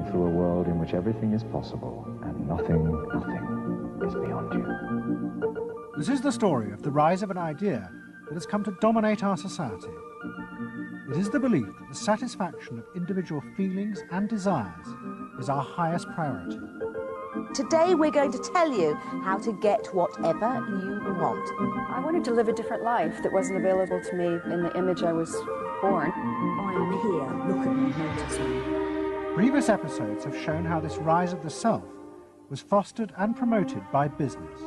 traveling through a world in which everything is possible and nothing is beyond you. This is the story of the rise of an idea that has come to dominate our society. It is the belief that the satisfaction of individual feelings and desires is our highest priority. Today we're going to tell you how to get whatever you want. I wanted to live a different life that wasn't available to me in the image I was born. I am here, look at me, notice me. Previous episodes have shown how this rise of the self was fostered and promoted by business.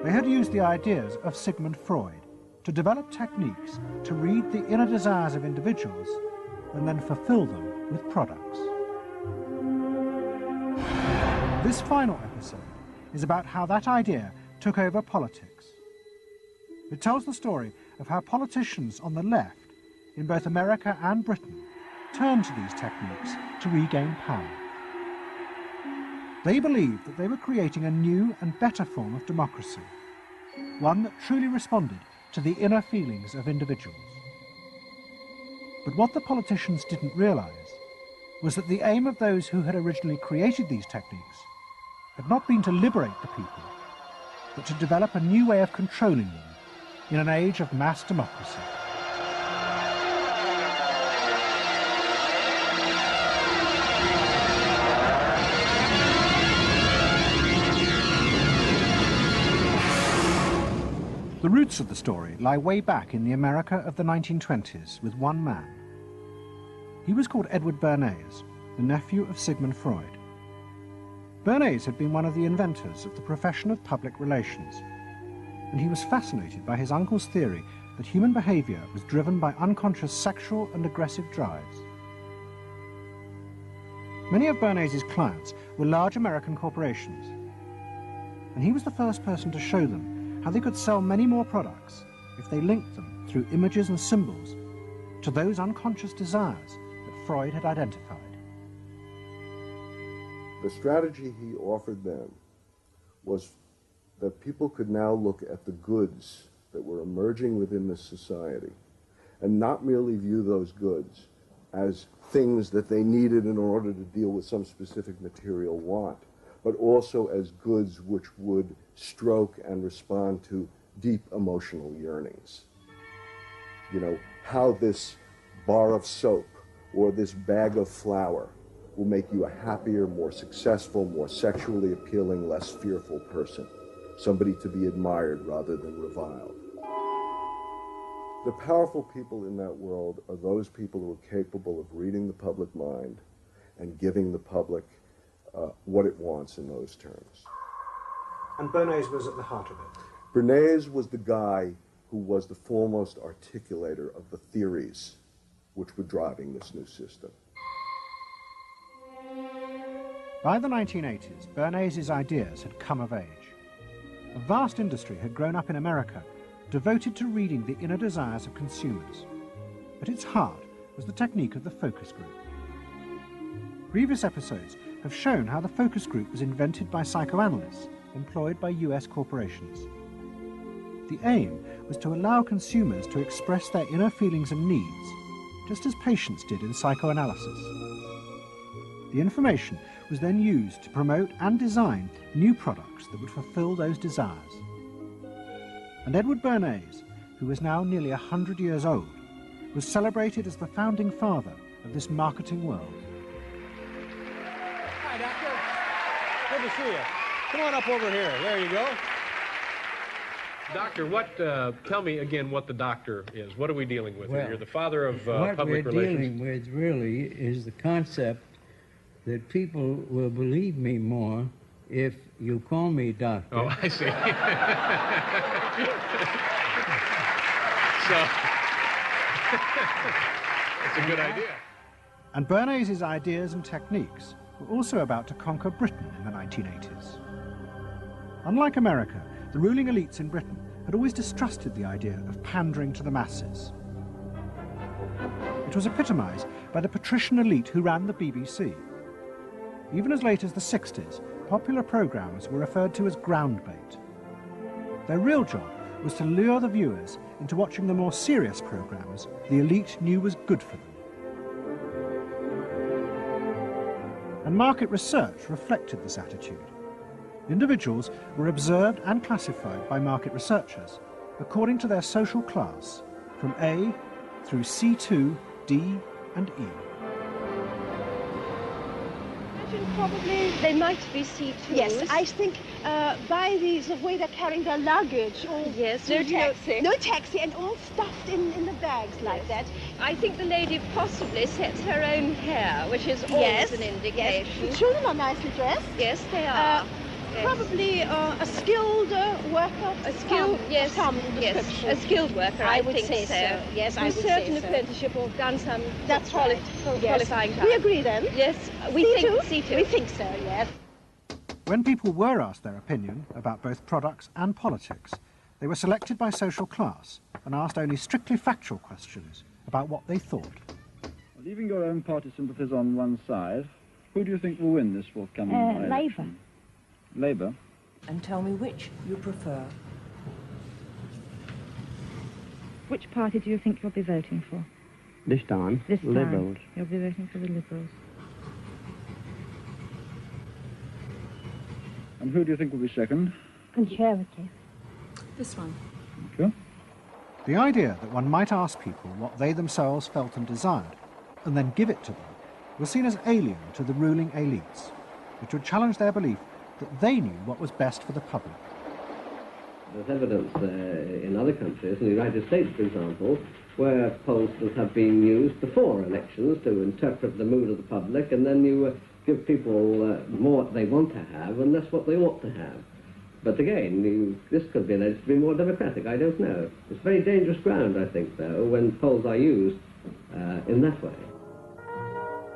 They had used the ideas of Sigmund Freud to develop techniques to read the inner desires of individuals and then fulfill them with products. This final episode is about how that idea took over politics. It tells the story of how politicians on the left, in both America and Britain, turned to these techniques to regain power. They believed that they were creating a new and better form of democracy, one that truly responded to the inner feelings of individuals. But what the politicians didn't realize was that the aim of those who had originally created these techniques had not been to liberate the people, but to develop a new way of controlling them in an age of mass democracy. The roots of the story lie way back in the America of the 1920s with one man. He was called Edward Bernays, the nephew of Sigmund Freud. Bernays had been one of the inventors of the profession of public relations, and he was fascinated by his uncle's theory that human behavior was driven by unconscious sexual and aggressive drives. Many of Bernays' clients were large American corporations, and he was the first person to show them how they could sell many more products if they linked them through images and symbols to those unconscious desires that Freud had identified. The strategy he offered them was that people could now look at the goods that were emerging within this society and not merely view those goods as things that they needed in order to deal with some specific material want, but also as goods which would stroke and respond to deep emotional yearnings. You know, how this bar of soap or this bag of flour will make you a happier, more successful, more sexually appealing, less fearful person. Somebody to be admired rather than reviled. The powerful people in that world are those people who are capable of reading the public mind and giving the public what it wants in those terms. And Bernays was at the heart of it. Bernays was the guy who was the foremost articulator of the theories which were driving this new system. By the 1980s, Bernays' ideas had come of age. A vast industry had grown up in America, devoted to reading the inner desires of consumers. At its heart was the technique of the focus group. Previous episodes have shown how the focus group was invented by psychoanalysts employed by US corporations. The aim was to allow consumers to express their inner feelings and needs, just as patients did in psychoanalysis. The information was then used to promote and design new products that would fulfill those desires. And Edward Bernays, who was now nearly 100 years old, was celebrated as the founding father of this marketing world. Hi, Doctor. Good to see you. Come on up over here. There you go. Doctor, tell me again what the doctor is. What are we dealing with here? You're the father of public relations. What we're dealing with really is the concept that people will believe me more if you call me doctor. Oh, I see. So, that's a good idea. And Bernays' ideas and techniques were also about to conquer Britain in the 1980s. Unlike America, the ruling elites in Britain had always distrusted the idea of pandering to the masses. It was epitomized by the patrician elite who ran the BBC. Even as late as the 60s, popular programs were referred to as ground bait. Their real job was to lure the viewers into watching the more serious programs the elite knew was good for them. and market research reflected this attitude. Individuals were observed and classified by market researchers according to their social class, from A through C2, D and E. Probably they might be C2s. Yes, I think by the way they're carrying their luggage. Or yes, no taxi. No taxi, and all stuffed in the bags like that. I think the lady possibly sets her own hair, which is always an indication. Yes. Children are nicely dressed. Yes, they are. Yes. Probably a skilled worker. A skilled, yes, yes, a skilled worker. I would think say so. Yes, I would say so. Certain apprenticeship or done some. That's right. Qualifying time. We agree then. Yes, we think C2. We think so. Yes. When people were asked their opinion about both products and politics, they were selected by social class and asked only strictly factual questions about what they thought. Leaving your own party sympathies on one side, who do you think will win this forthcoming election? Labour. Labour? And tell me which you prefer. Which party do you think you'll be voting for? This time, Liberals. You'll be voting for the Liberals. And who do you think will be second? Conservative. This one. Thank you. The idea that one might ask people what they themselves felt and desired, and then give it to them, was seen as alien to the ruling elites, which would challenge their belief that they knew what was best for the public. There's evidence in other countries, in the United States, for example, where pollsters have been used before elections to interpret the mood of the public, and then you give people more what they want to have and less what they ought to have. But again, this could be alleged to be more democratic, I don't know. It's very dangerous ground, I think, though, when polls are used in that way.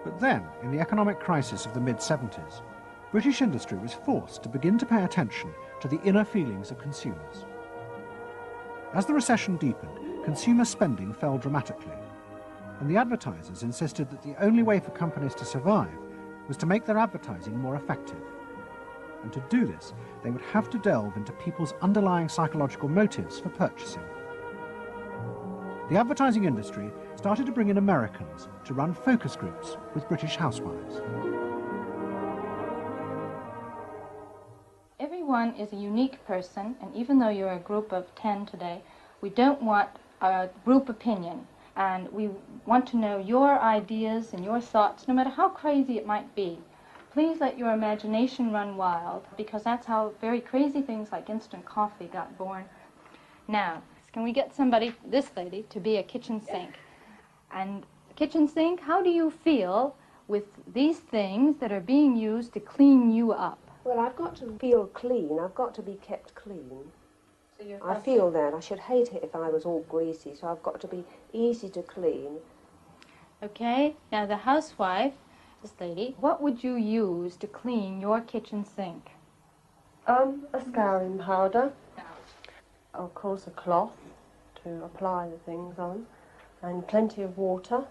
But then, in the economic crisis of the mid-70s, British industry was forced to begin to pay attention to the inner feelings of consumers. As the recession deepened, consumer spending fell dramatically, and the advertisers insisted that the only way for companies to survive was to make their advertising more effective. And to do this, they would have to delve into people's underlying psychological motives for purchasing. The advertising industry started to bring in Americans to run focus groups with British housewives. Everyone is a unique person, and even though you're a group of 10 today, we don't want a group opinion. And we want to know your ideas and your thoughts, no matter how crazy it might be. Please let your imagination run wild, because that's how very crazy things like instant coffee got born. Now, can we get somebody, this lady, to be a kitchen sink? And kitchen sink, how do you feel with these things that are being used to clean you up? Well, I've got to feel clean. I've got to be kept clean. So I feel that. I should hate it if I was all greasy, so I've got to be easy to clean. Okay, now the housewife, this lady, what would you use to clean your kitchen sink? A scouring powder. Of course, a cloth to apply the things on, and plenty of water.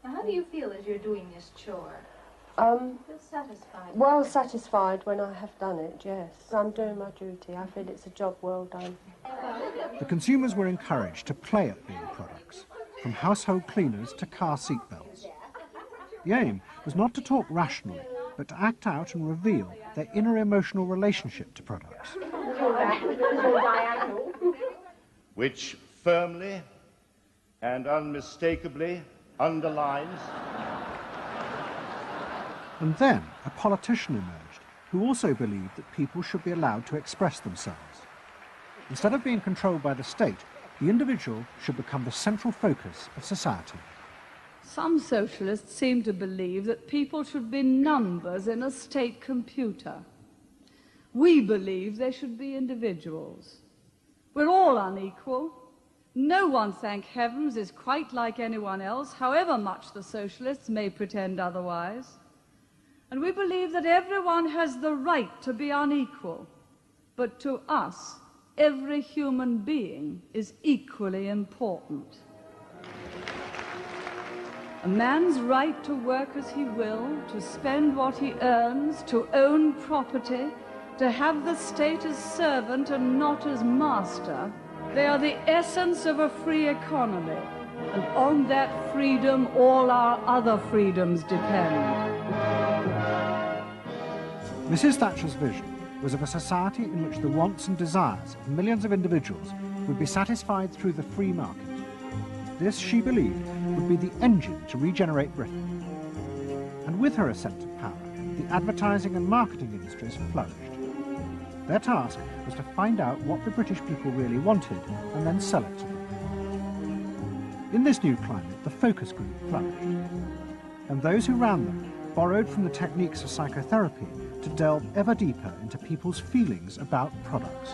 Now, how do you feel as you're doing this chore? Feel satisfied? Well satisfied when I have done it, yes. I'm doing my duty. I feel it's a job well done. The consumers were encouraged to play at being products, from household cleaners to car seatbelts. The aim was not to talk rationally, but to act out and reveal their inner emotional relationship to products. Which firmly and unmistakably underlines. And then a politician emerged who also believed that people should be allowed to express themselves. Instead of being controlled by the state, the individual should become the central focus of society. Some socialists seem to believe that people should be numbers in a state computer. We believe they should be individuals. We're all unequal. No one, thank heavens, is quite like anyone else, however much the socialists may pretend otherwise. And we believe that everyone has the right to be unequal. But to us, every human being is equally important. A man's right to work as he will, to spend what he earns, to own property, to have the state as servant and not as master, they are the essence of a free economy. And on that freedom, all our other freedoms depend. Mrs. Thatcher's vision was of a society in which the wants and desires of millions of individuals would be satisfied through the free market. This, she believed, would be the engine to regenerate Britain. And with her ascent to power, the advertising and marketing industries flourished. Their task was to find out what the British people really wanted and then sell it to them. In this new climate, the focus group flourished. And those who ran them borrowed from the techniques of psychotherapy to delve ever deeper into people's feelings about products.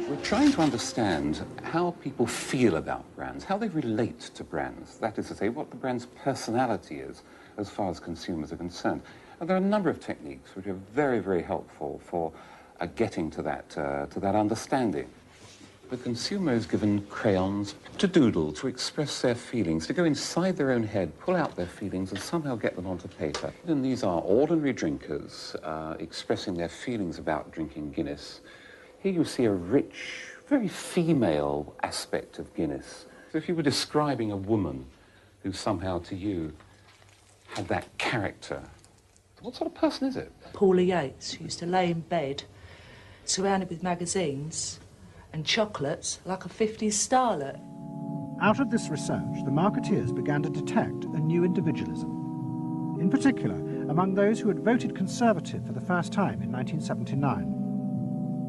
We're trying to understand how people feel about brands, how they relate to brands. That is to say, what the brand's personality is as far as consumers are concerned. And there are a number of techniques which are very, very helpful for getting to that understanding. The consumer is given crayons to doodle, to express their feelings, to go inside their own head, pull out their feelings and somehow get them onto paper. And these are ordinary drinkers expressing their feelings about drinking Guinness. Here you see a rich, very female aspect of Guinness. So if you were describing a woman who somehow to you had that character, what sort of person is it? Paula Yates, who used to lay in bed, surrounded with magazines and chocolates like a 50s starlet. Out of this research, the marketeers began to detect a new individualism. In particular, among those who had voted Conservative for the first time in 1979.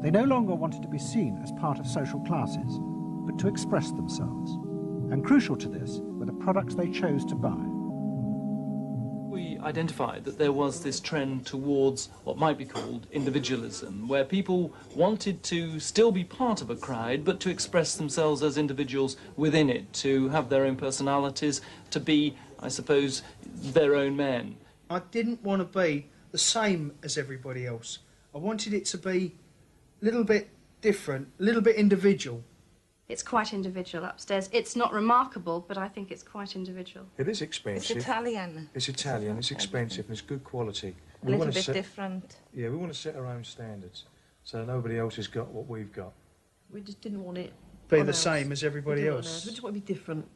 They no longer wanted to be seen as part of social classes, but to express themselves. And crucial to this were the products they chose to buy. We identified that there was this trend towards what might be called individualism, where people wanted to still be part of a crowd, but to express themselves as individuals within it, to have their own personalities, to be, I suppose, their own men. I didn't want to be the same as everybody else. I wanted it to be a little bit different, a little bit individual. It's quite individual upstairs. It's not remarkable, but I think it's quite individual. It is expensive. It's Italian. It's Italian, it's expensive, and it's good quality. A little bit different. Yeah, we want to set our own standards, so nobody else has got what we've got. We just didn't want it be the same as everybody else. We just want to be different.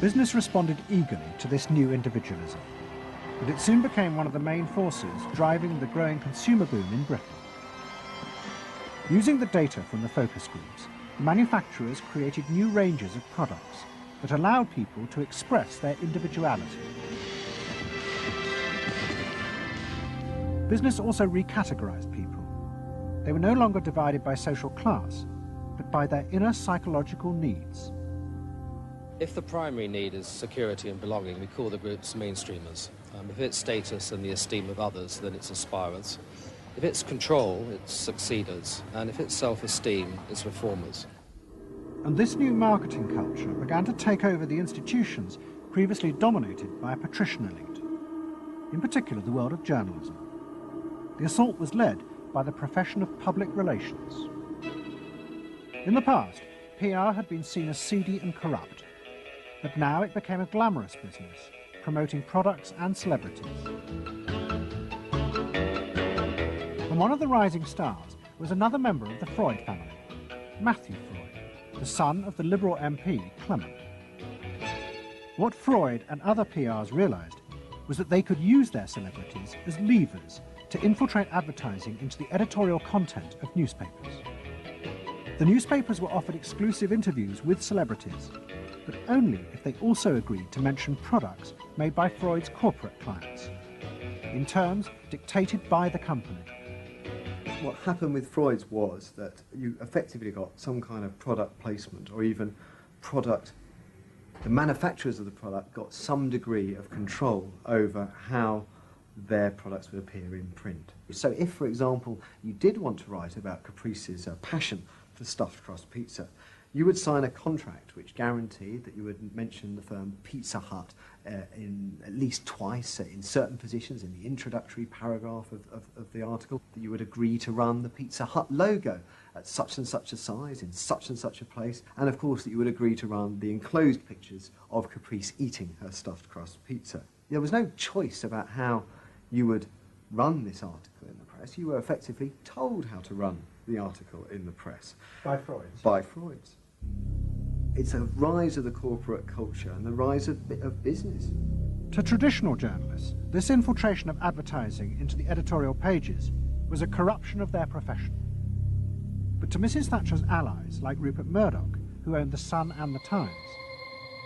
Business responded eagerly to this new individualism, but it soon became one of the main forces driving the growing consumer boom in Britain. Using the data from the focus groups, manufacturers created new ranges of products that allowed people to express their individuality. Business also recategorized people. They were no longer divided by social class, but by their inner psychological needs. If the primary need is security and belonging, we call the groups mainstreamers. If it's status and the esteem of others, then it's aspirers. If it's control, it's succeeders. And if it's self-esteem, it's reformers. And this new marketing culture began to take over the institutions previously dominated by a patrician elite, in particular the world of journalism. The assault was led by the profession of public relations. In the past, PR had been seen as seedy and corrupt, but now it became a glamorous business, promoting products and celebrities. And one of the rising stars was another member of the Freud family, Matthew Freud, the son of the Liberal MP, Clement. What Freud and other PRs realised was that they could use their celebrities as levers to infiltrate advertising into the editorial content of newspapers. The newspapers were offered exclusive interviews with celebrities, but only if they also agreed to mention products made by Freud's corporate clients, in terms dictated by the company. What happened with Freud's was that you effectively got some kind of product placement, or even product, the manufacturers of the product got some degree of control over how their products would appear in print. So if, for example, you did want to write about Caprice's passion for stuffed crust pizza, you would sign a contract which guaranteed that you would mention the firm Pizza Hut in at least twice in certain positions in the introductory paragraph of the article, that you would agree to run the Pizza Hut logo at such and such a size in such and such a place, and of course that you would agree to run the enclosed pictures of Caprice eating her stuffed crust pizza. There was no choice about how you would run this article in the press. You were effectively told how to run the article in the press. By Freud's? By Freud's. It's a rise of the corporate culture and the rise of business. To traditional journalists, this infiltration of advertising into the editorial pages was a corruption of their profession. But to Mrs. Thatcher's allies, like Rupert Murdoch, who owned The Sun and The Times,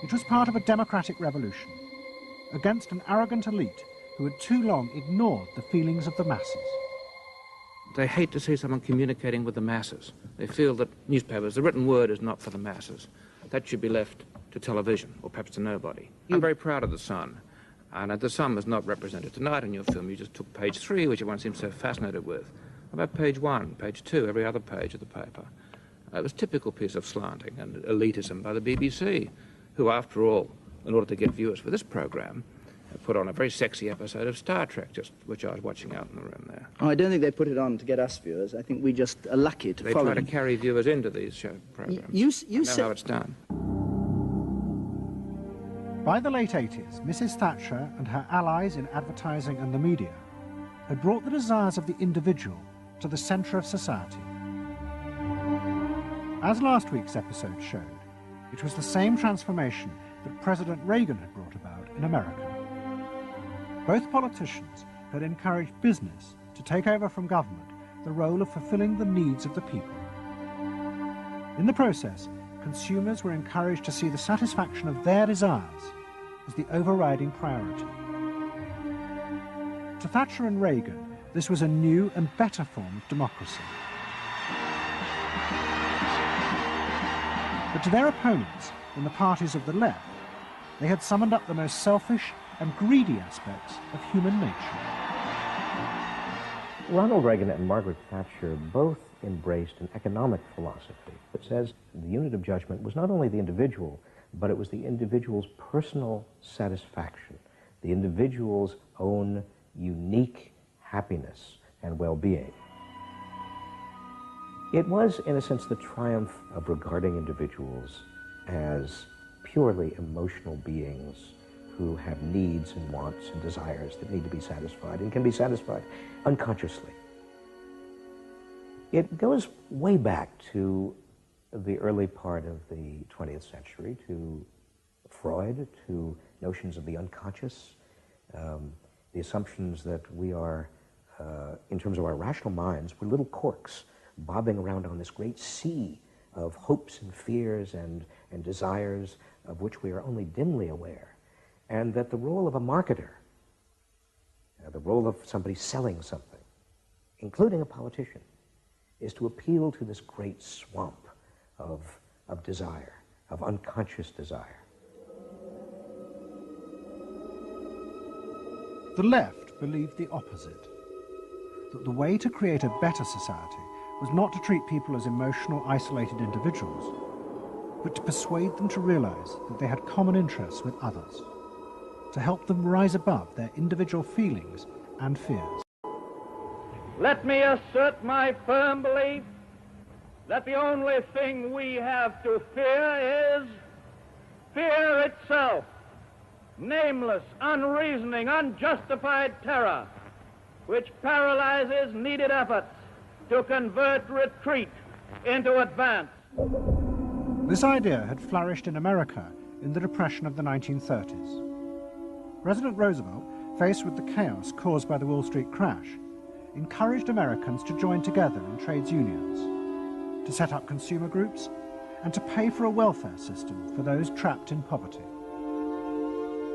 it was part of a democratic revolution against an arrogant elite who had too long ignored the feelings of the masses. They hate to see someone communicating with the masses. They feel that newspapers, the written word, is not for the masses. That should be left to television, or perhaps to nobody. I'm very proud of The Sun. And The Sun was not represented tonight in your film. You just took page 3, which everyone seems so fascinated with. What about page 1, page 2, every other page of the paper? It was a typical piece of slanting and elitism by the BBC, who, after all, in order to get viewers for this program, put on a very sexy episode of Star Trek, just which I was watching out in the room there. Oh, I don't think they put it on to get us viewers. I think we just are lucky to follow. They try to carry viewers into these show programs. You know how it's done. By the late 80s, Mrs. Thatcher and her allies in advertising and the media had brought the desires of the individual to the centre of society. As last week's episode showed, it was the same transformation that President Reagan had brought about in America. Both politicians had encouraged business to take over from government the role of fulfilling the needs of the people. In the process, consumers were encouraged to see the satisfaction of their desires as the overriding priority. To Thatcher and Reagan, this was a new and better form of democracy. But to their opponents in the parties of the left, they had summoned up the most selfish and greedy aspects of human nature. Ronald Reagan and Margaret Thatcher both embraced an economic philosophy that says the unit of judgment was not only the individual, but it was the individual's personal satisfaction, the individual's own unique happiness and well-being. It was, in a sense, the triumph of regarding individuals as purely emotional beings who have needs and wants and desires that need to be satisfied and can be satisfied unconsciously. It goes way back to the early part of the 20th century, to Freud, to notions of the unconscious, the assumptions that we are, in terms of our rational minds, we're little corks bobbing around on this great sea of hopes and fears and desires of which we are only dimly aware, and that the role of a marketer, the role of somebody selling something, including a politician, is to appeal to this great swamp of desire, of unconscious desire. The left believed the opposite, that the way to create a better society was not to treat people as emotional, isolated individuals, but to persuade them to realize that they had common interests with others, to help them rise above their individual feelings and fears. Let me assert my firm belief that the only thing we have to fear is fear itself. Nameless, unreasoning, unjustified terror, which paralyzes needed efforts to convert retreat into advance. This idea had flourished in America in the Depression of the 1930s. President Roosevelt, faced with the chaos caused by the Wall Street crash, encouraged Americans to join together in trades unions, to set up consumer groups, and to pay for a welfare system for those trapped in poverty.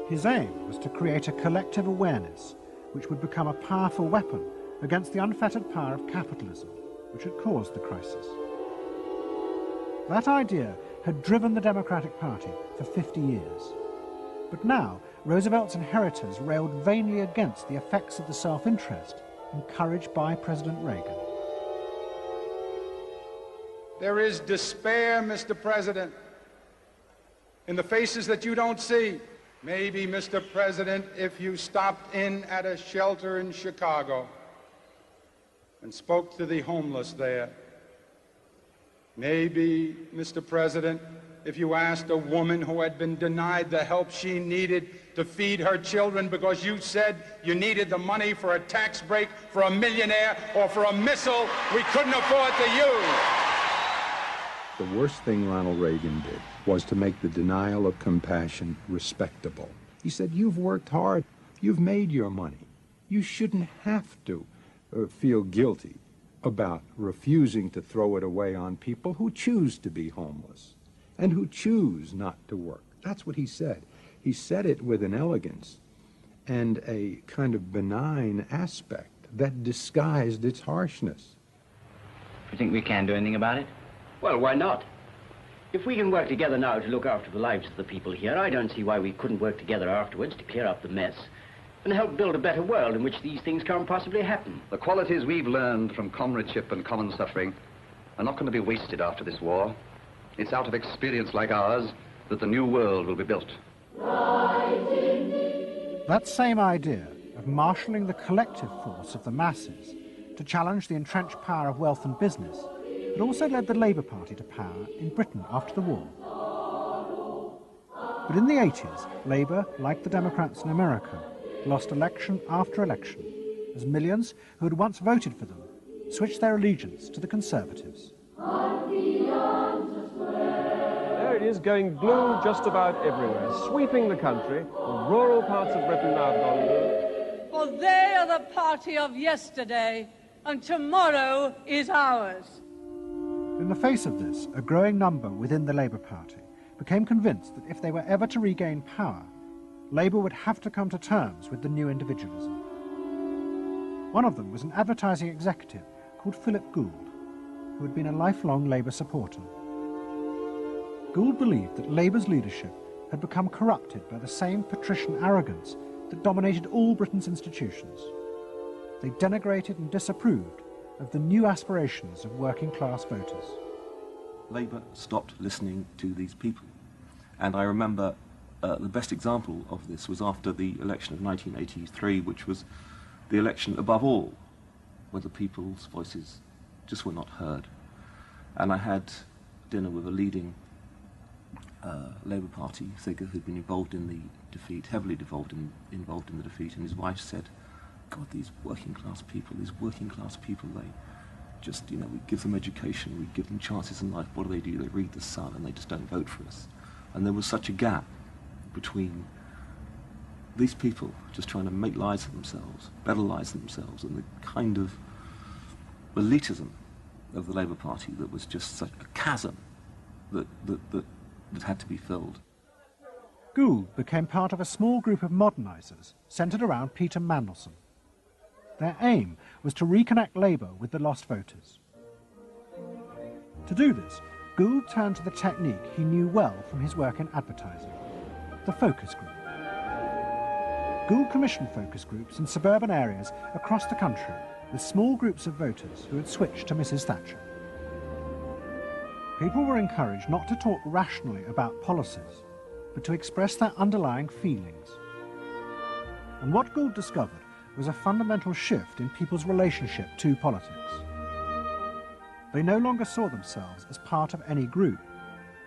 His aim was to create a collective awareness which would become a powerful weapon against the unfettered power of capitalism, which had caused the crisis. That idea had driven the Democratic Party for 50 years. But now, Roosevelt's inheritors railed vainly against the effects of the self-interest encouraged by President Reagan. There is despair, Mr. President, in the faces that you don't see. Maybe, Mr. President, if you stopped in at a shelter in Chicago and spoke to the homeless there. Maybe, Mr. President, if you asked a woman who had been denied the help she needed to feed her children because you said you needed the money for a tax break for a millionaire or for a missile we couldn't afford to use. The worst thing Ronald Reagan did was to make the denial of compassion respectable. He said, you've worked hard, you've made your money. You shouldn't have to feel guilty about refusing to throw it away on people who choose to be homeless and who choose not to work. That's what he said. He said it with an elegance and a kind of benign aspect that disguised its harshness. You think we can do anything about it? Well, why not? If we can work together now to look after the lives of the people here, I don't see why we couldn't work together afterwards to clear up the mess and help build a better world in which these things can't possibly happen. The qualities we've learned from comradeship and common suffering are not going to be wasted after this war. It's out of experience like ours that the new world will be built. That same idea of marshalling the collective force of the masses to challenge the entrenched power of wealth and business had also led the Labour Party to power in Britain after the war. But in the 80s, Labour, like the Democrats in America, lost election after election as millions who had once voted for them switched their allegiance to the Conservatives. There it is, going blue just about everywhere, sweeping the country. The rural parts of Britain now have gone blue. For they are the party of yesterday, and tomorrow is ours. In the face of this, a growing number within the Labour Party became convinced that if they were ever to regain power, Labour would have to come to terms with the new individualism. One of them was an advertising executive called Philip Gould, who had been a lifelong Labour supporter. Gould believed that Labour's leadership had become corrupted by the same patrician arrogance that dominated all Britain's institutions. They denigrated and disapproved of the new aspirations of working-class voters. Labour stopped listening to these people. And I remember the best example of this was after the election of 1983, which was the election above all, where the people's voices just were not heard. And I had dinner with a leading Labour Party figure who'd been involved in the defeat, heavily involved in the defeat, and his wife said, God, these working class people, they just, we give them education, we give them chances in life, what do? They read the Sun and they just don't vote for us. And there was such a gap between these people just trying to make lives for themselves, better lives for themselves, and the kind of elitism of the Labour Party that was just such a chasm that had to be filled. Gould became part of a small group of modernisers centred around Peter Mandelson. Their aim was to reconnect Labour with the lost voters. To do this, Gould turned to the technique he knew well from his work in advertising, the focus group. Gould commissioned focus groups in suburban areas across the country with small groups of voters who had switched to Mrs. Thatcher. People were encouraged not to talk rationally about policies, but to express their underlying feelings. And what Gould discovered was a fundamental shift in people's relationship to politics. They no longer saw themselves as part of any group,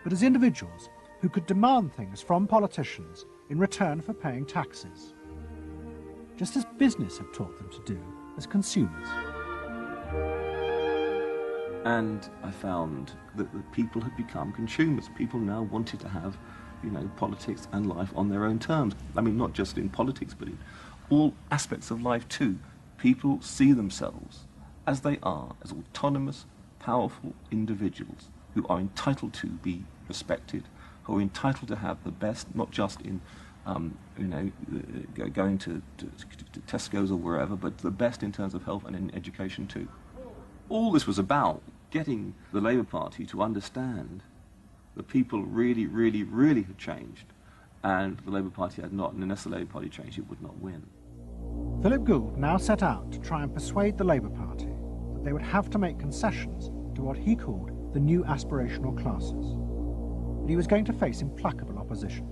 but as individuals who could demand things from politicians in return for paying taxes, just as business had taught them to do as consumers. And I found that the people had become consumers. People now wanted to have, politics and life on their own terms. I mean, not just in politics, but in all aspects of life too. People see themselves as they are, as autonomous, powerful individuals who are entitled to be respected, who are entitled to have the best, not just in, going to Tesco's or wherever, but the best in terms of health and in education too. All this was about getting the Labour Party to understand that people really, really, really had changed, and the Labour Party had not, and unless the Labour Party changed, it would not win. Philip Gould now set out to try and persuade the Labour Party that they would have to make concessions to what he called the new aspirational classes. But he was going to face implacable opposition.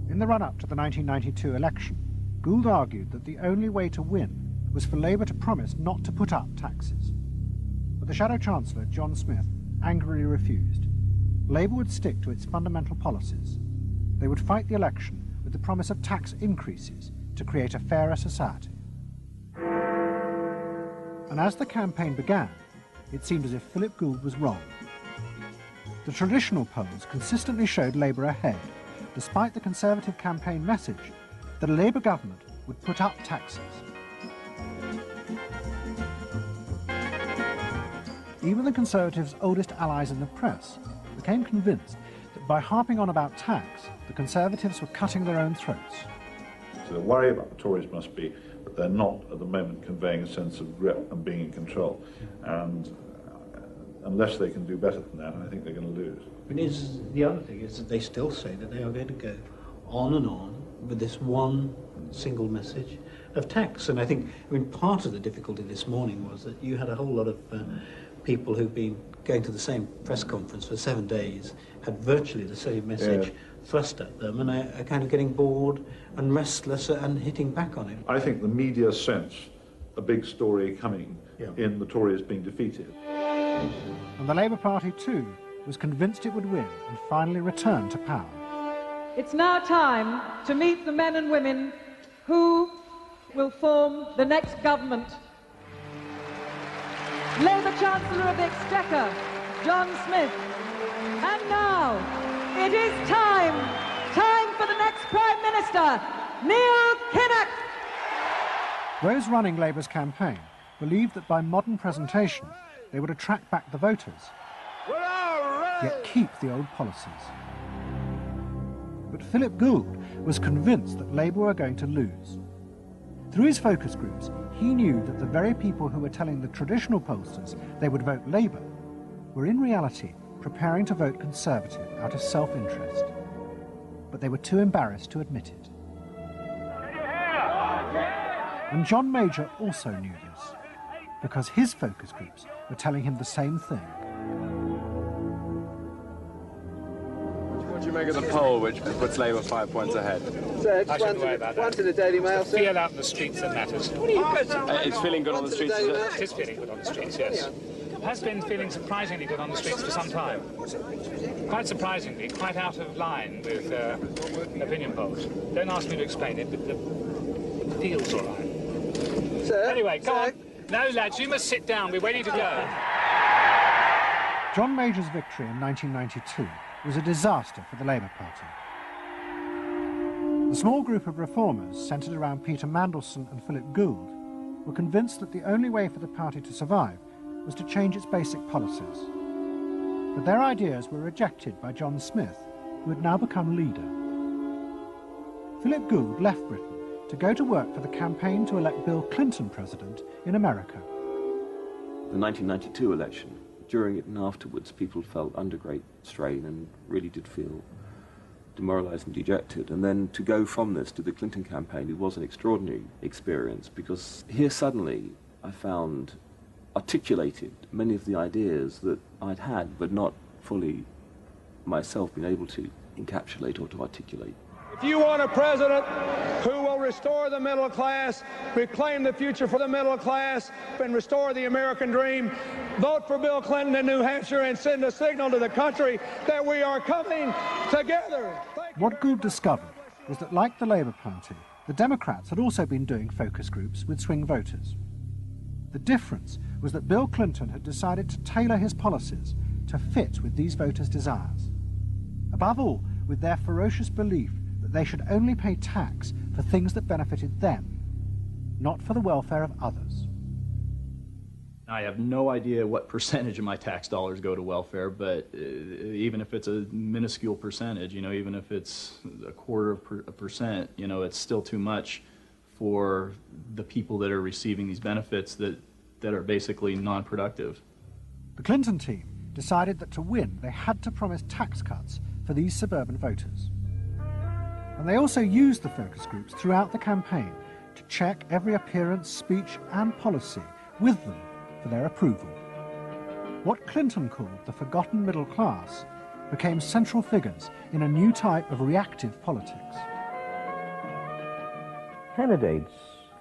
In the run-up to the 1992 election, Gould argued that the only way to win was for Labour to promise not to put up taxes. But the Shadow Chancellor, John Smith, angrily refused. Labour would stick to its fundamental policies. They would fight the election with the promise of tax increases to create a fairer society. And as the campaign began, it seemed as if Philip Gould was wrong. The traditional polls consistently showed Labour ahead, despite the Conservative campaign message that a Labour government would put up taxes. Even the Conservatives' oldest allies in the press became convinced that by harping on about tax, the Conservatives were cutting their own throats. So the worry about the Tories must be that they're not at the moment conveying a sense of grip and being in control. And unless they can do better than that, I think they're going to lose. The other thing is that they still say that they are going to go on and on with this one single message of tax. And I think, part of the difficulty this morning was that you had a whole lot of people who've been going to the same press conference for 7 days, had virtually the same message thrust at them, and are kind of getting bored and restless and hitting back on it. I think the media sense a big story coming in the Tories being defeated. And the Labour Party, too, was convinced it would win and finally return to power. It's now time to meet the men and women who will form the next government. Labour Chancellor of the Exchequer, John Smith. And now, it is time for the next Prime Minister, Neil Kinnock. Those running Labour's campaign believed that by modern presentation they would attract back the voters, yet keep the old policies. But Philip Gould was convinced that Labour were going to lose. Through his focus groups, he knew that the very people who were telling the traditional pollsters they would vote Labour were in reality preparing to vote Conservative out of self-interest. But they were too embarrassed to admit it. And John Major also knew this, because his focus groups were telling him the same thing. What do you make of the poll which puts Labour 5 points ahead? Sir, one to the Daily Mail, sir. Feel out in the streets that matters. It's feeling good on the streets, is it? It is feeling good on the streets, yes. It has been feeling surprisingly good on the streets for some time. Quite surprisingly, quite out of line with opinion polls. Don't ask me to explain it, but it feels all right. Sir? Anyway, go on. No, lads, you must sit down. We're waiting to go. John Major's victory in 1992 was a disaster for the Labour Party. The small group of reformers centred around Peter Mandelson and Philip Gould were convinced that the only way for the party to survive was to change its basic policies. But their ideas were rejected by John Smith, who had now become leader. Philip Gould left Britain to go to work for the campaign to elect Bill Clinton president in America. The 1992 election, during it and afterwards, people felt under great strain and really did feel demoralised and dejected. And then to go from this to the Clinton campaign, it was an extraordinary experience, because here suddenly I found articulated many of the ideas that I'd had but not fully myself been able to encapsulate or to articulate. If you want a president who will restore the middle class, reclaim the future for the middle class, and restore the American dream, vote for Bill Clinton in New Hampshire and send a signal to the country that we are coming together. What Gould discovered was that, like the Labour Party, the Democrats had also been doing focus groups with swing voters. The difference was that Bill Clinton had decided to tailor his policies to fit with these voters' desires. Above all, with their ferocious belief that they should only pay tax for things that benefited them, not for the welfare of others. I have no idea what percentage of my tax dollars go to welfare, but even if it's a minuscule percentage, even if it's a quarter of a percent, it's still too much for the people that are receiving these benefits that are basically non-productive. The Clinton team decided that to win, they had to promise tax cuts for these suburban voters. And they also used the focus groups throughout the campaign to check every appearance, speech and policy with them for their approval. What Clinton called the forgotten middle class became central figures in a new type of reactive politics. Candidates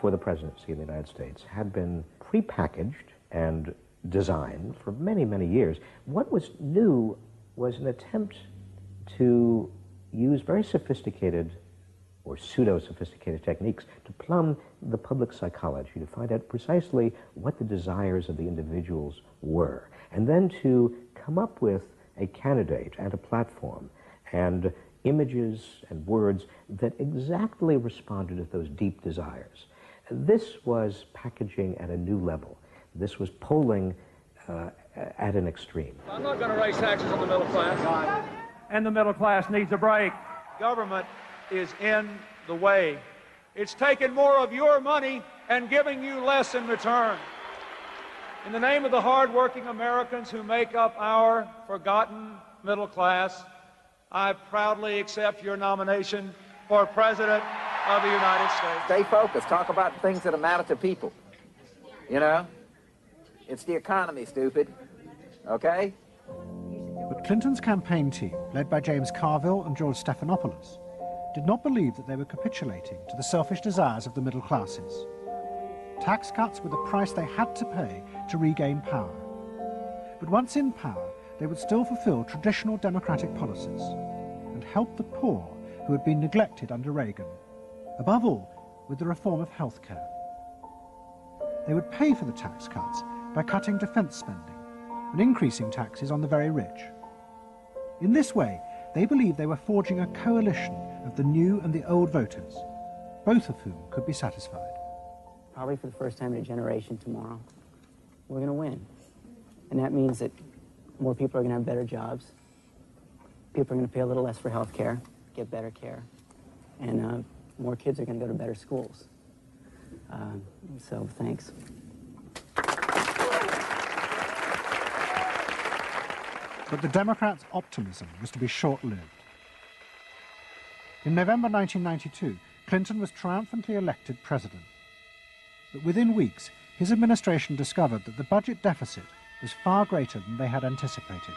for the presidency of the United States had been prepackaged and designed for many, many years. What was new was an attempt to use very sophisticated or pseudo-sophisticated techniques to plumb the public psychology, to find out precisely what the desires of the individuals were, and then to come up with a candidate and a platform and images and words that exactly responded to those deep desires. This was packaging at a new level. This was polling at an extreme. I'm not going to raise taxes on the middle class. And the middle class needs a break. Government is in the way. It's taking more of your money and giving you less in return. In the name of the hard-working Americans who make up our forgotten middle class, I proudly accept your nomination for President of the United States. Stay focused. Talk about things that matter to people. You know? It's the economy, stupid. Okay? But Clinton's campaign team, led by James Carville and George Stephanopoulos, did not believe that they were capitulating to the selfish desires of the middle classes. Tax cuts were the price they had to pay to regain power. But once in power, they would still fulfill traditional democratic policies and help the poor who had been neglected under Reagan, above all with the reform of health care. They would pay for the tax cuts by cutting defence spending and increasing taxes on the very rich. In this way, they believed they were forging a coalition of the new and the old voters, both of whom could be satisfied. Probably for the first time in a generation tomorrow, we're going to win. And that means that more people are going to have better jobs. People are going to pay a little less for health care, get better care. And more kids are going to go to better schools. So thanks. But the Democrats' optimism was to be short-lived. In November 1992, Clinton was triumphantly elected president. But within weeks, his administration discovered that the budget deficit was far greater than they had anticipated.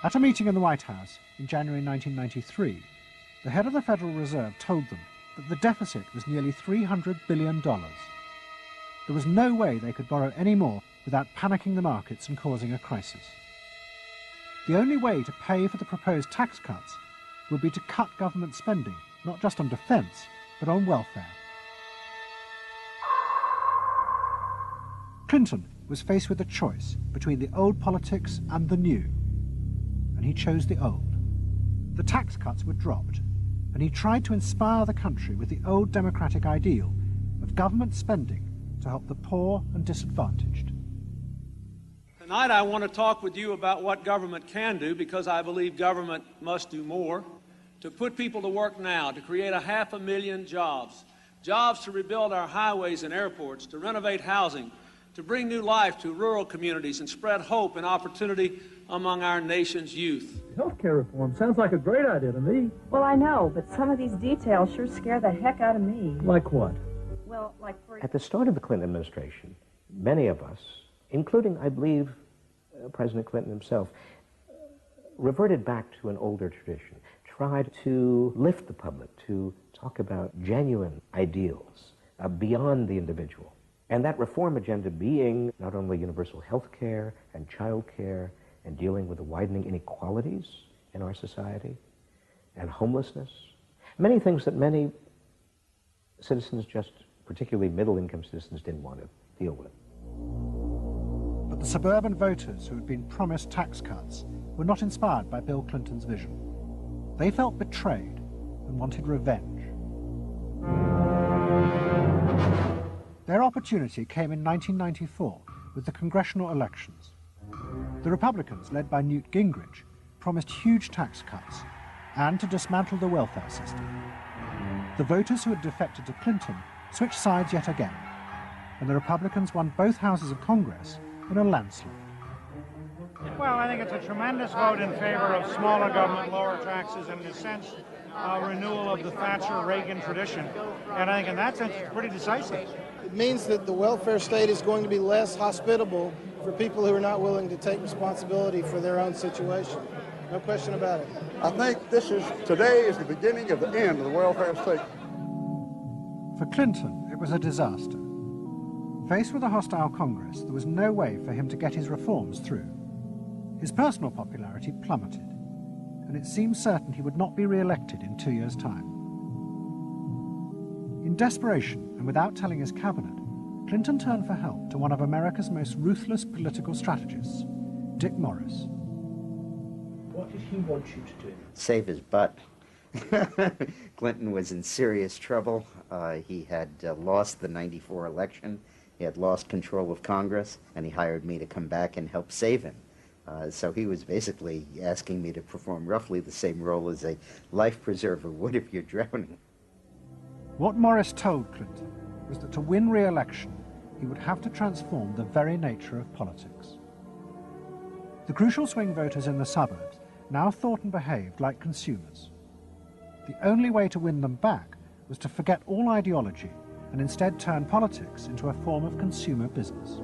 At a meeting in the White House in January 1993, the head of the Federal Reserve told them that the deficit was nearly $300 billion. There was no way they could borrow any more without panicking the markets and causing a crisis. The only way to pay for the proposed tax cuts would be to cut government spending, not just on defence, but on welfare. Clinton was faced with a choice between the old politics and the new, and he chose the old. The tax cuts were dropped, and he tried to inspire the country with the old democratic ideal of government spending to help the poor and disadvantaged. Tonight I want to talk with you about what government can do, because I believe government must do more. To put people to work now, to create 500,000 jobs, jobs to rebuild our highways and airports, to renovate housing, to bring new life to rural communities and spread hope and opportunity among our nation's youth. Healthcare reform sounds like a great idea to me. Well, I know, but some of these details sure scare the heck out of me. Like what? Well, like for... At the start of the Clinton administration, many of us, including, I believe, President Clinton himself, reverted back to an older tradition, tried to lift the public, to talk about genuine ideals beyond the individual. And that reform agenda being not only universal health care and child care and dealing with the widening inequalities in our society and homelessness, many things that many citizens, just particularly middle-income citizens, didn't want to deal with. But the suburban voters who had been promised tax cuts were not inspired by Bill Clinton's vision. They felt betrayed and wanted revenge. Their opportunity came in 1994 with the congressional elections. The Republicans, led by Newt Gingrich, promised huge tax cuts and to dismantle the welfare system. The voters who had defected to Clinton switched sides yet again, and the Republicans won both houses of Congress in a landslide. Well, I think it's a tremendous vote in favor of smaller government, lower taxes, and in a sense, a renewal of the Thatcher-Reagan tradition. And I think in that sense, it's pretty decisive. It means that the welfare state is going to be less hospitable for people who are not willing to take responsibility for their own situation. No question about it. I think today is the beginning of the end of the welfare state. For Clinton, it was a disaster. Faced with a hostile Congress, there was no way for him to get his reforms through. His personal popularity plummeted, and it seemed certain he would not be re-elected in 2 years' time. In desperation, and without telling his cabinet, Clinton turned for help to one of America's most ruthless political strategists, Dick Morris. What did he want you to do? Save his butt. Clinton was in serious trouble. He had lost the '94 election. He had lost control of Congress, and he hired me to come back and help save him. So he was basically asking me to perform roughly the same role as a life preserver would if you're drowning. What Morris told Clinton was that to win re-election, he would have to transform the very nature of politics. The crucial swing voters in the suburbs now thought and behaved like consumers. The only way to win them back was to forget all ideology and instead turn politics into a form of consumer business.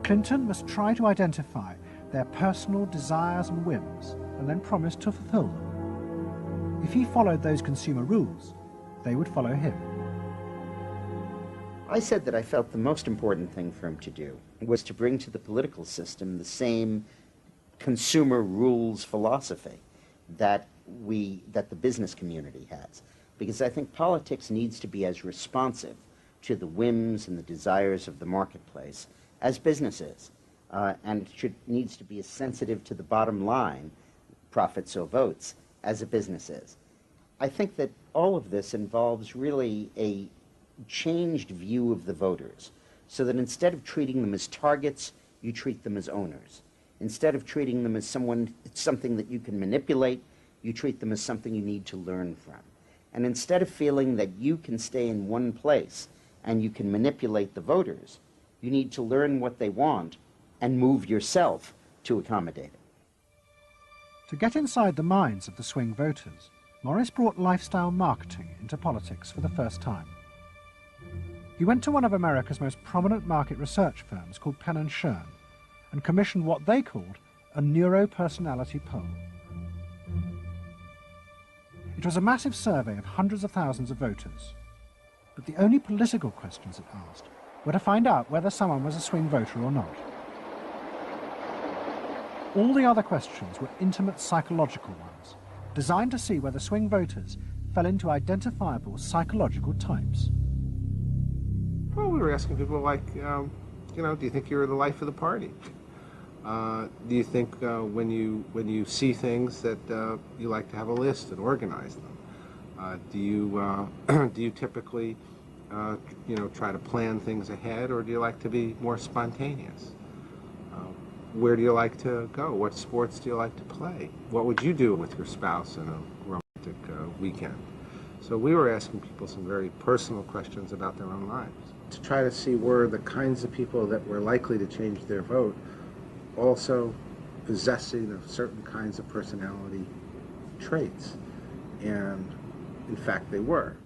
Clinton must try to identify their personal desires and whims and then promise to fulfill them. If he followed those consumer rules, they would follow him. I said that I felt the most important thing for him to do was to bring to the political system the same consumer rules philosophy that the business community has. Because I think politics needs to be as responsive to the whims and the desires of the marketplace as business is. And it needs to be as sensitive to the bottom line, profits or votes, as a business is. I think that all of this involves really a changed view of the voters, so that instead of treating them as targets, you treat them as owners. Instead of treating them as something that you can manipulate, you treat them as something you need to learn from. And instead of feeling that you can stay in one place and you can manipulate the voters, you need to learn what they want and move yourself to accommodate it. To get inside the minds of the swing voters, Morris brought lifestyle marketing into politics for the first time. He went to one of America's most prominent market research firms called Penn & Shern and commissioned what they called a neuropersonality poll. It was a massive survey of hundreds of thousands of voters, but the only political questions it asked were to find out whether someone was a swing voter or not. All the other questions were intimate psychological ones, designed to see whether swing voters fell into identifiable psychological types. Well, we were asking people like, do you think you're the life of the party? Do you think when you see things that you like to have a list and organize them? Do you typically try to plan things ahead, or do you like to be more spontaneous? Where do you like to go? What sports do you like to play? What would you do with your spouse in a romantic weekend? So we were asking people some very personal questions about their own lives to try to see were the kinds of people that were likely to change their vote also possessing of certain kinds of personality traits. And in fact, they were.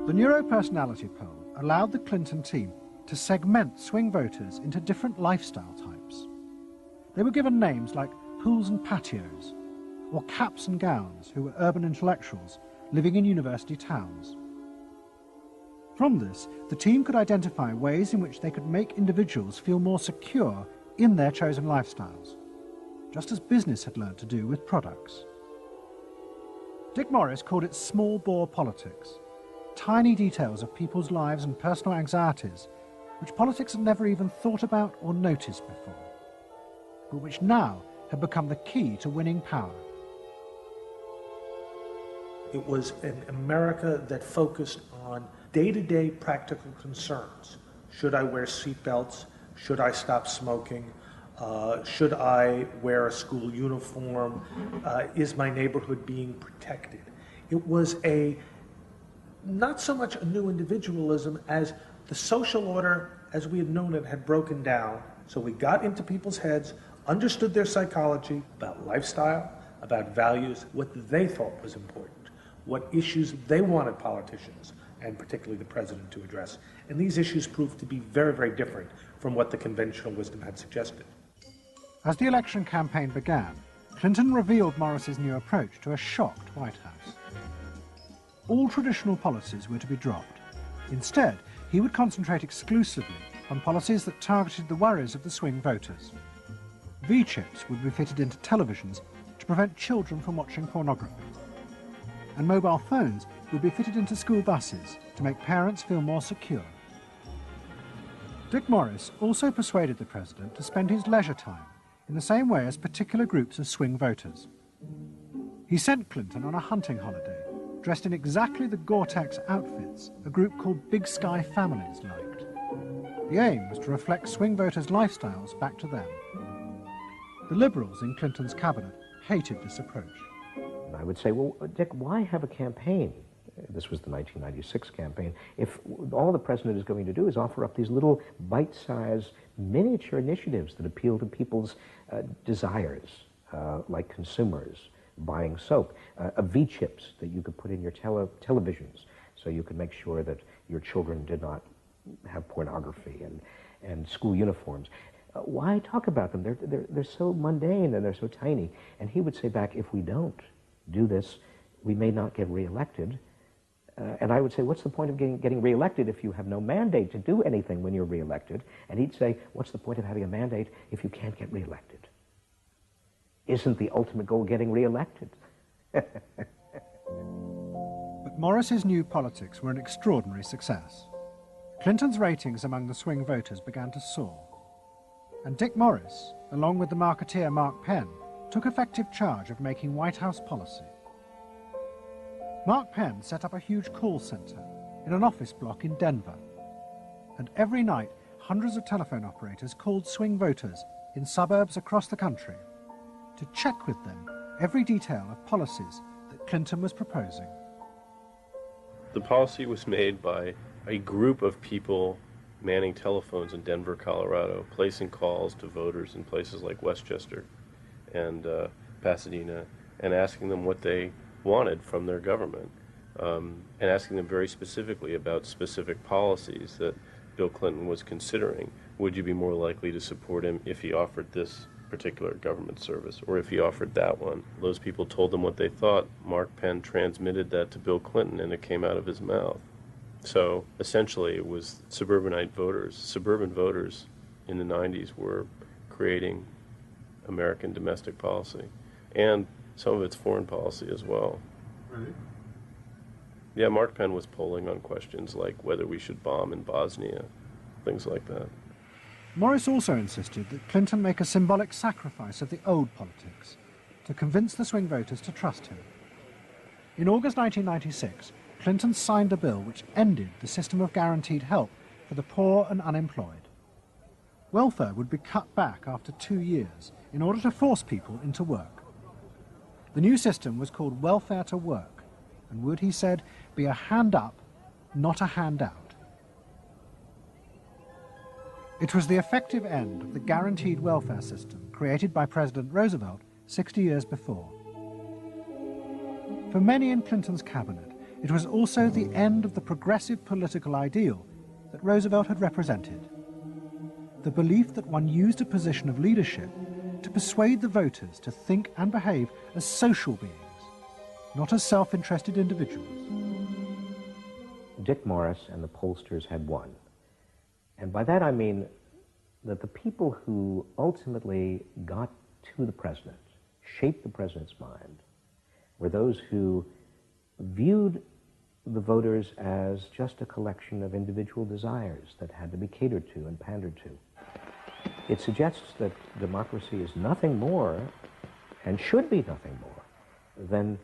The neuropersonality poll allowed the Clinton team to segment swing voters into different lifestyle types. They were given names like pools and patios, or caps and gowns, who were urban intellectuals living in university towns. From this, the team could identify ways in which they could make individuals feel more secure in their chosen lifestyles, just as business had learned to do with products. Dick Morris called it small-bore politics, tiny details of people's lives and personal anxieties which politics had never even thought about or noticed before, but which now had become the key to winning power. It was an America that focused on day-to-day practical concerns. Should I wear seatbelts? Should I stop smoking? Should I wear a school uniform? Is my neighborhood being protected? It was not so much a new individualism as the social order as we had known it had broken down. So we got into people's heads, understood their psychology about lifestyle, about values, what they thought was important, what issues they wanted politicians, and particularly the president, to address. And these issues proved to be very, very different from what the conventional wisdom had suggested. As the election campaign began, Clinton revealed Morris's new approach to a shocked White House. All traditional policies were to be dropped. Instead, he would concentrate exclusively on policies that targeted the worries of the swing voters. V-chips would be fitted into televisions to prevent children from watching pornography. And mobile phones would be fitted into school buses to make parents feel more secure. Dick Morris also persuaded the president to spend his leisure time in the same way as particular groups of swing voters. He sent Clinton on a hunting holiday, dressed in exactly the Gore-Tex outfits a group called Big Sky Families liked. The aim was to reflect swing voters' lifestyles back to them. The Liberals in Clinton's cabinet hated this approach. I would say, well, Dick, why have a campaign? This was the 1996 campaign. If all the president is going to do is offer up these little bite-sized miniature initiatives that appeal to people's desires, like consumers, buying soap, V-chips that you could put in your televisions so you could make sure that your children did not have pornography, and school uniforms. Why talk about them? They're so mundane and they're so tiny. And he would say back, if we don't do this, we may not get reelected. And I would say, what's the point of getting reelected if you have no mandate to do anything when you're reelected? And he'd say, what's the point of having a mandate if you can't get reelected? Isn't the ultimate goal getting reelected? But Morris's new politics were an extraordinary success. Clinton's ratings among the swing voters began to soar. And Dick Morris, along with the marketeer Mark Penn, took effective charge of making White House policy. Mark Penn set up a huge call center in an office block in Denver. And every night, hundreds of telephone operators called swing voters in suburbs across the country to check with them every detail of policies that Clinton was proposing. The policy was made by a group of people manning telephones in Denver, Colorado, placing calls to voters in places like Westchester and Pasadena, and asking them what they wanted from their government, and asking them very specifically about specific policies that Bill Clinton was considering. Would you be more likely to support him if he offered this particular government service, or if he offered that one? Those people told them what they thought. Mark Penn transmitted that to Bill Clinton, and it came out of his mouth. So essentially it was suburbanite voters. Suburban voters in the 90s were creating American domestic policy, and some of its foreign policy as well. Really? Yeah, Mark Penn was polling on questions like whether we should bomb in Bosnia, things like that. Morris also insisted that Clinton make a symbolic sacrifice of the old politics to convince the swing voters to trust him. In August 1996, Clinton signed a bill which ended the system of guaranteed help for the poor and unemployed. Welfare would be cut back after 2 years in order to force people into work. The new system was called welfare to work, and would, he said, be a hand up, not a handout. It was the effective end of the guaranteed welfare system created by President Roosevelt 60 years before. For many in Clinton's cabinet, it was also the end of the progressive political ideal that Roosevelt had represented. The belief that one used a position of leadership to persuade the voters to think and behave as social beings, not as self-interested individuals. Dick Morris and the pollsters had won. And by that I mean that the people who ultimately got to the president, shaped the president's mind, were those who viewed the voters as just a collection of individual desires that had to be catered to and pandered to. It suggests that democracy is nothing more, and should be nothing more, than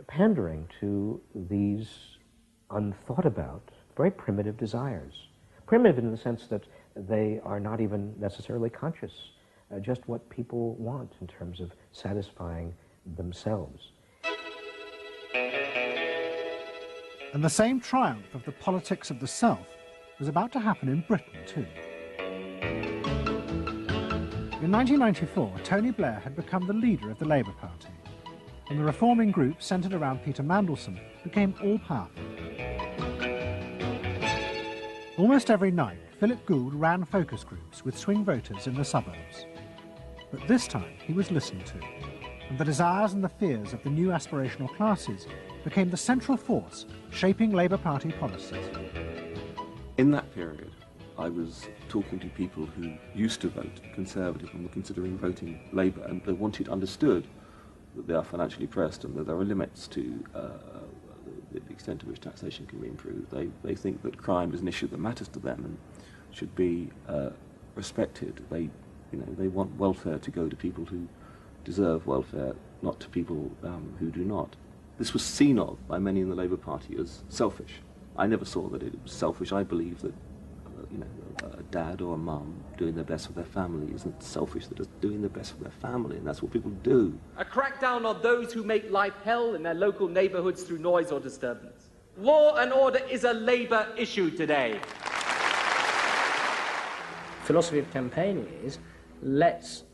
pandering to these unthought about, very primitive desires. Primitive in the sense that they are not even necessarily conscious, just what people want in terms of satisfying themselves. And the same triumph of the politics of the South was about to happen in Britain too. In 1994, Tony Blair had become the leader of the Labour Party, and the reforming group centred around Peter Mandelson became all-powerful. Almost every night, Philip Gould ran focus groups with swing voters in the suburbs. But this time, he was listened to, and the desires and the fears of the new aspirational classes became the central force shaping Labour Party policies. In that period, I was talking to people who used to vote Conservative and were considering voting Labour, and they understood that they are financially pressed and that there are limits to the extent to which taxation can be improved. They think that crime is an issue that matters to them and should be respected. They You know, they want welfare to go to people who deserve welfare, not to people who do not. This was seen of by many in the Labour Party as selfish. I never saw that it was selfish. I believe that you know, a dad or a mum doing their best for their family isn't selfish. They're just doing their best for their family, and that's what people do. A crackdown on those who make life hell in their local neighbourhoods through noise or disturbance. Law and order is a Labour issue today. Philosophy of campaigning is, let's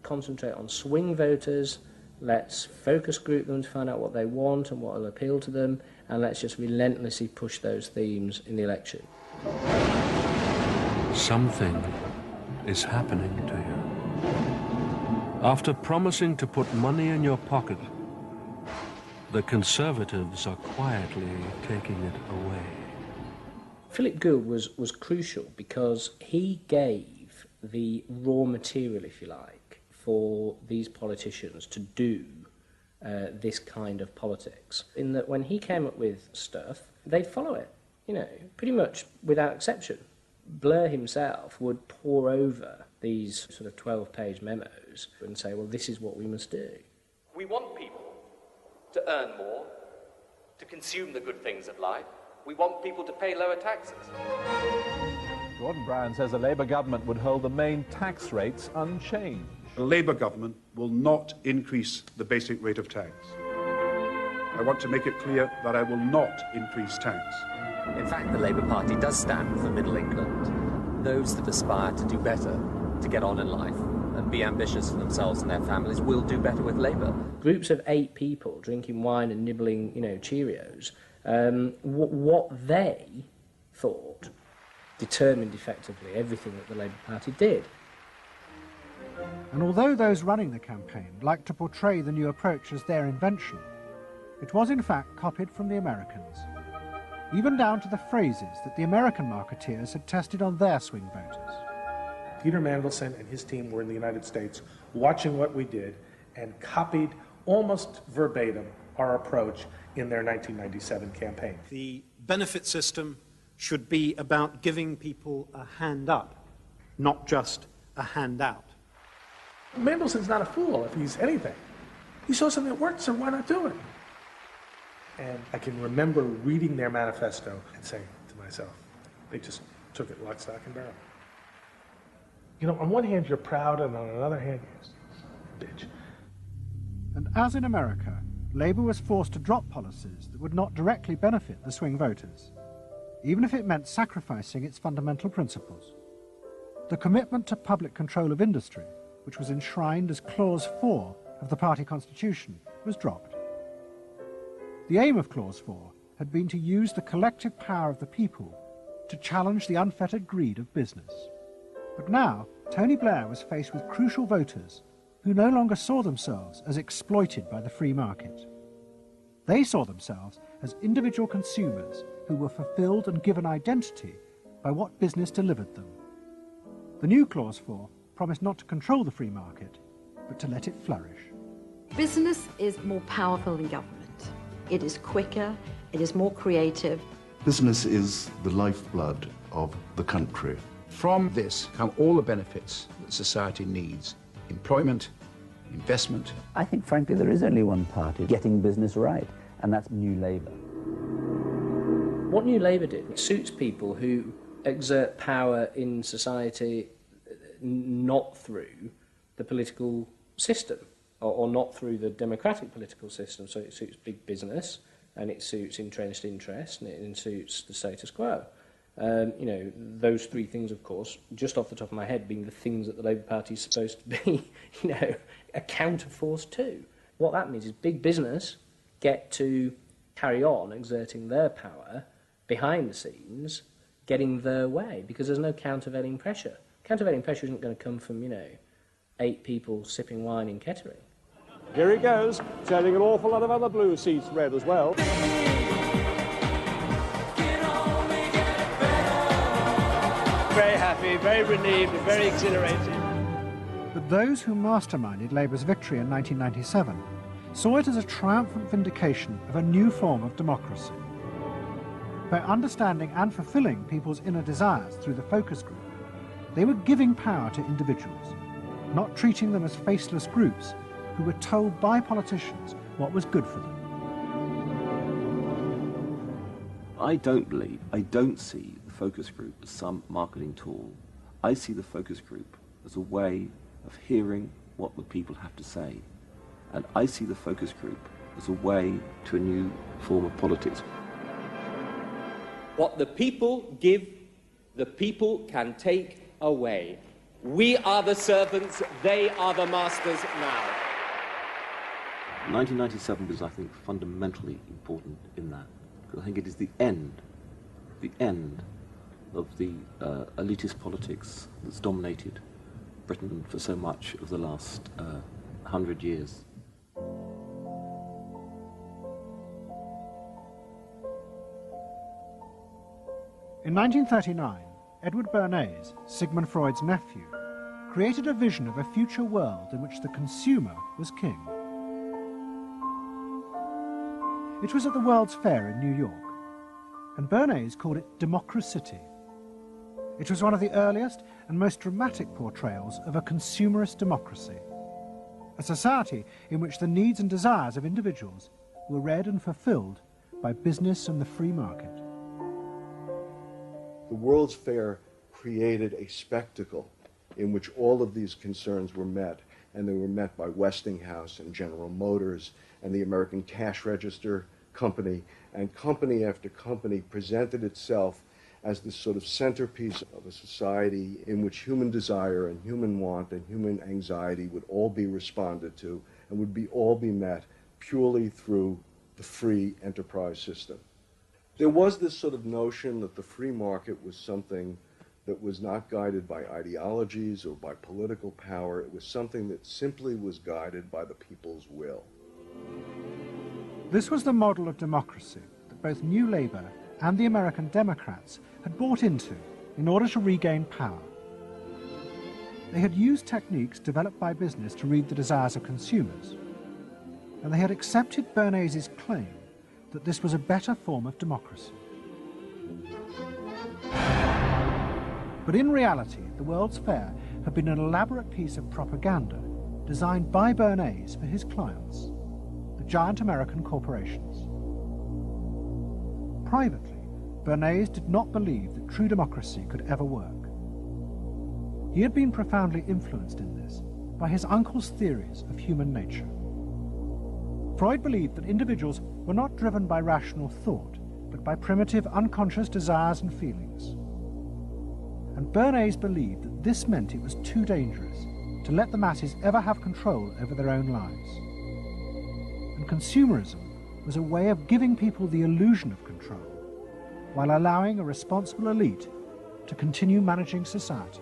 concentrate on swing voters, let's focus group them to find out what they want and what will appeal to them, and let's just relentlessly push those themes in the election. Something is happening to you. After promising to put money in your pocket, the Conservatives are quietly taking it away. Philip Gould was crucial because he gave the raw material, if you like, for these politicians to do this kind of politics. In that when he came up with stuff, they'd follow it, you know, pretty much without exception. Blair himself would pore over these sort of 12-page memos and say, well, this is what we must do. We want people to earn more, to consume the good things of life. We want people to pay lower taxes. Gordon Brown says the Labour government would hold the main tax rates unchanged. The Labour government will not increase the basic rate of tax. I want to make it clear that I will not increase tax. In fact, the Labour Party does stand for middle England, those that aspire to do better, to get on in life, and be ambitious for themselves and their families will do better with Labour. Groups of 8 people drinking wine and nibbling, you know, Cheerios, what they thought determined effectively everything that the Labour Party did. And although those running the campaign liked to portray the new approach as their invention, it was in fact copied from the Americans, even down to the phrases that the American marketeers had tested on their swing voters. Peter Mandelson and his team were in the United States watching what we did and copied almost verbatim our approach in their 1997 campaign. The benefit system should be about giving people a hand up, not just a handout. Mandelson's not a fool if he's anything. He saw something that worked, so why not do it? And I can remember reading their manifesto and saying to myself, they just took it lock, stock, and barrel. You know, on one hand, you're proud, and on another hand, you're bitch. And as in America, Labour was forced to drop policies that would not directly benefit the swing voters, even if it meant sacrificing its fundamental principles. The commitment to public control of industry, which was enshrined as Clause 4 of the party constitution, was dropped. The aim of Clause 4 had been to use the collective power of the people to challenge the unfettered greed of business. But now, Tony Blair was faced with crucial voters who no longer saw themselves as exploited by the free market. They saw themselves as individual consumers who were fulfilled and given identity by what business delivered them. The new Clause 4 promised not to control the free market, but to let it flourish. Business is more powerful than government. It is quicker, it is more creative. Business is the lifeblood of the country. From this come all the benefits that society needs: employment, investment. I think, frankly, there is only one party getting business right, and that's New Labour. What New Labour did suits people who exert power in society not through the political system, or not through the democratic political system. So it suits big business, and it suits entrenched interest, and it suits the status quo. You know, those 3 things, of course, just off the top of my head, being the things that the Labour Party is supposed to be, you know, a counterforce to. What that means is big business get to carry on exerting their power behind the scenes, getting their way, because there's no countervailing pressure. Countervailing pressure isn't going to come from, you know, 8 people sipping wine in Kettering. Here he goes, turning an awful lot of other blue seats red as well. Very happy, very relieved, and very exhilarated. But those who masterminded Labour's victory in 1997 saw it as a triumphant vindication of a new form of democracy. By understanding and fulfilling people's inner desires through the focus group, they were giving power to individuals, not treating them as faceless groups who were told by politicians what was good for them. I don't see the focus group as some marketing tool. I see the focus group as a way of hearing what the people have to say. And I see the focus group as a way to a new form of politics. What the people give, the people can take away. We are the servants, they are the masters now. 1997 was, I think, fundamentally important in that. Because I think it is the end of the elitist politics that's dominated Britain for so much of the last 100 years. In 1939, Edward Bernays, Sigmund Freud's nephew, created a vision of a future world in which the consumer was king. It was at the World's Fair in New York, and Bernays called it Democracity. It was one of the earliest and most dramatic portrayals of a consumerist democracy, a society in which the needs and desires of individuals were read and fulfilled by business and the free market. The World's Fair created a spectacle in which all of these concerns were met, and they were met by Westinghouse and General Motors and the American Cash Register Company, and company after company presented itself as this sort of centerpiece of a society in which human desire and human want and human anxiety would all be responded to and would all be met purely through the free enterprise system. There was this sort of notion that the free market was something that was not guided by ideologies or by political power. It was something that simply was guided by the people's will. This was the model of democracy that both New Labour and the American Democrats had bought into in order to regain power. They had used techniques developed by business to read the desires of consumers, and they had accepted Bernays' claim that this was a better form of democracy. But in reality, the World's Fair had been an elaborate piece of propaganda designed by Bernays for his clients, the giant American corporations. Privately, Bernays did not believe that true democracy could ever work. He had been profoundly influenced in this by his uncle's theories of human nature. Freud believed that individuals were not driven by rational thought, but by primitive, unconscious desires and feelings. And Bernays believed that this meant it was too dangerous to let the masses ever have control over their own lives. And consumerism was a way of giving people the illusion of control, while allowing a responsible elite to continue managing society.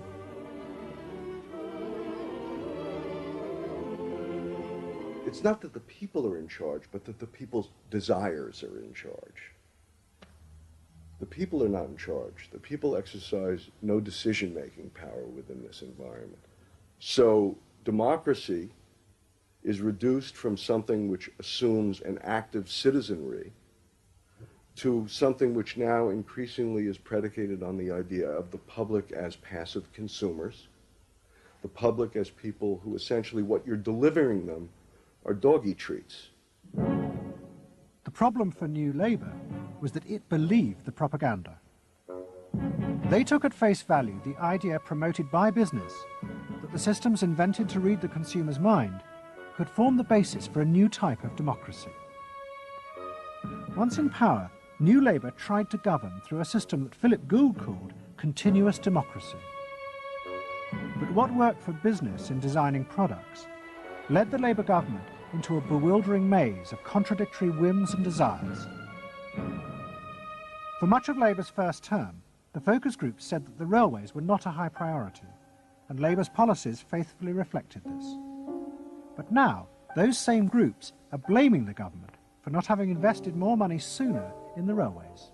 It's not that the people are in charge, but that the people's desires are in charge. The people are not in charge. The people exercise no decision-making power within this environment. So democracy is reduced from something which assumes an active citizenry to something which now increasingly is predicated on the idea of the public as passive consumers, the public as people who essentially what you're delivering them are doggy treats. The problem for New Labour was that it believed the propaganda. They took at face value the idea promoted by business that the systems invented to read the consumer's mind could form the basis for a new type of democracy. Once in power, New Labour tried to govern through a system that Philip Gould called continuous democracy. But what worked for business in designing products led the Labour government into a bewildering maze of contradictory whims and desires. For much of Labour's first term, the focus groups said that the railways were not a high priority, and Labour's policies faithfully reflected this. But now, those same groups are blaming the government for not having invested more money sooner in the railways.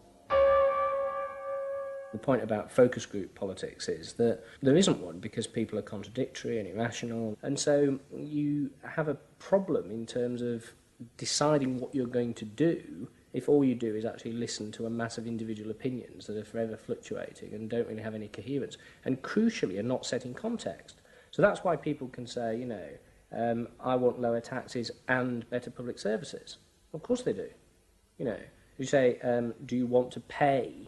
The point about focus group politics is that there isn't one because people are contradictory and irrational, and so you have a problem in terms of deciding what you're going to do if all you do is actually listen to a mass of individual opinions that are forever fluctuating and don't really have any coherence, and crucially are not set in context. So that's why people can say, you know, I want lower taxes and better public services. Of course they do. You know, you say, do you want to pay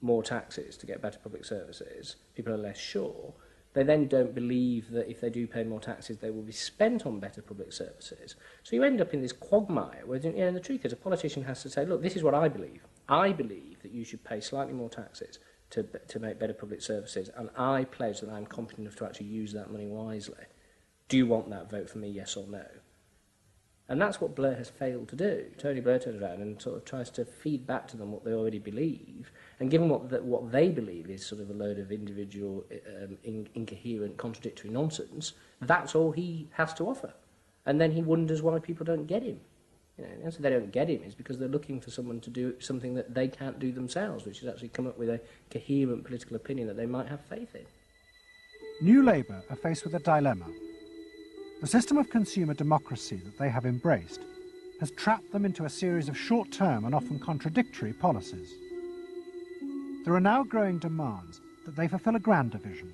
more taxes to get better public services? People are less sure. They then don't believe that if they do pay more taxes, they will be spent on better public services. So you end up in this quagmire where, you know, the truth is a politician has to say, look, this is what I believe. I believe that you should pay slightly more taxes to make better public services, and I pledge that I'm competent enough to actually use that money wisely. Do you want that? Vote for me, yes or no. And that's what Blair has failed to do. Tony Blair turns around and sort of tries to feed back to them what they already believe, and given what they believe is sort of a load of individual, incoherent, contradictory nonsense, that's all he has to offer. And then he wonders why people don't get him. You know, the answer they don't get him is because they're looking for someone to do something that they can't do themselves, which is actually come up with a coherent political opinion that they might have faith in. New Labour are faced with a dilemma. The system of consumer democracy that they have embraced has trapped them into a series of short-term and often contradictory policies. There are now growing demands that they fulfil a grander vision,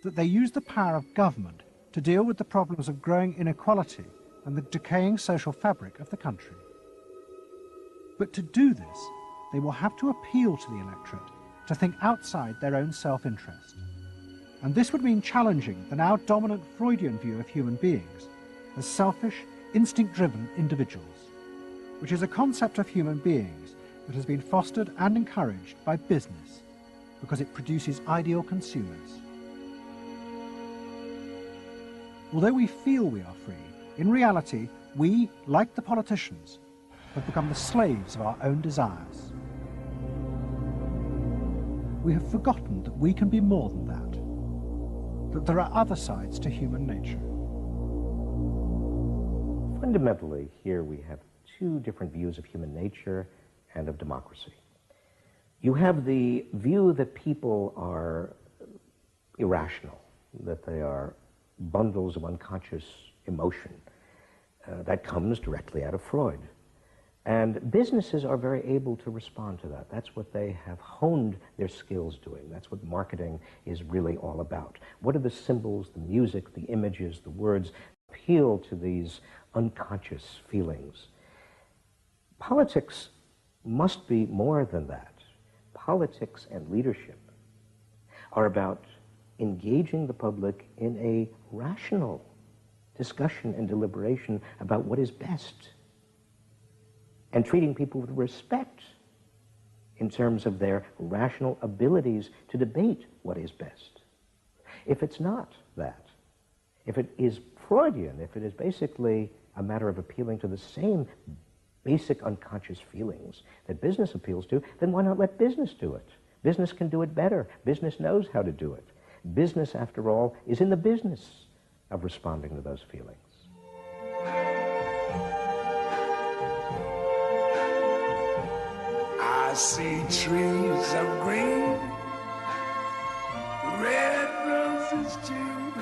that they use the power of government to deal with the problems of growing inequality and the decaying social fabric of the country. But to do this, they will have to appeal to the electorate to think outside their own self-interest. And this would mean challenging the now dominant Freudian view of human beings as selfish, instinct-driven individuals, which is a concept of human beings that has been fostered and encouraged by business because it produces ideal consumers. Although we feel we are free, in reality, we, like the politicians, have become the slaves of our own desires. We have forgotten that we can be more than that there are other sides to human nature. Fundamentally, here we have two different views of human nature and of democracy. You have the view that people are irrational, that they are bundles of unconscious emotion. That comes directly out of Freud. And businesses are very able to respond to that. That's what they have honed their skills doing. That's what marketing is really all about. What are the symbols, the music, the images, the words appeal to these unconscious feelings? Politics must be more than that. Politics and leadership are about engaging the public in a rational discussion and deliberation about what is best, and treating people with respect in terms of their rational abilities to debate what is best. If it's not that, if it is Freudian, if it is basically a matter of appealing to the same basic unconscious feelings that business appeals to, then why not let business do it? Business can do it better. Business knows how to do it. Business, after all, is in the business of responding to those feelings. I see trees of green, red roses too.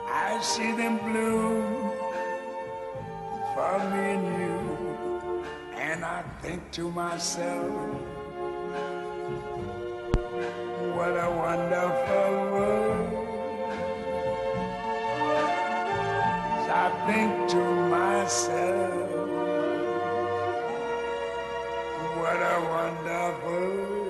I see them bloom for me and you. And I think to myself, what a wonderful world. I think to myself, what a wonderful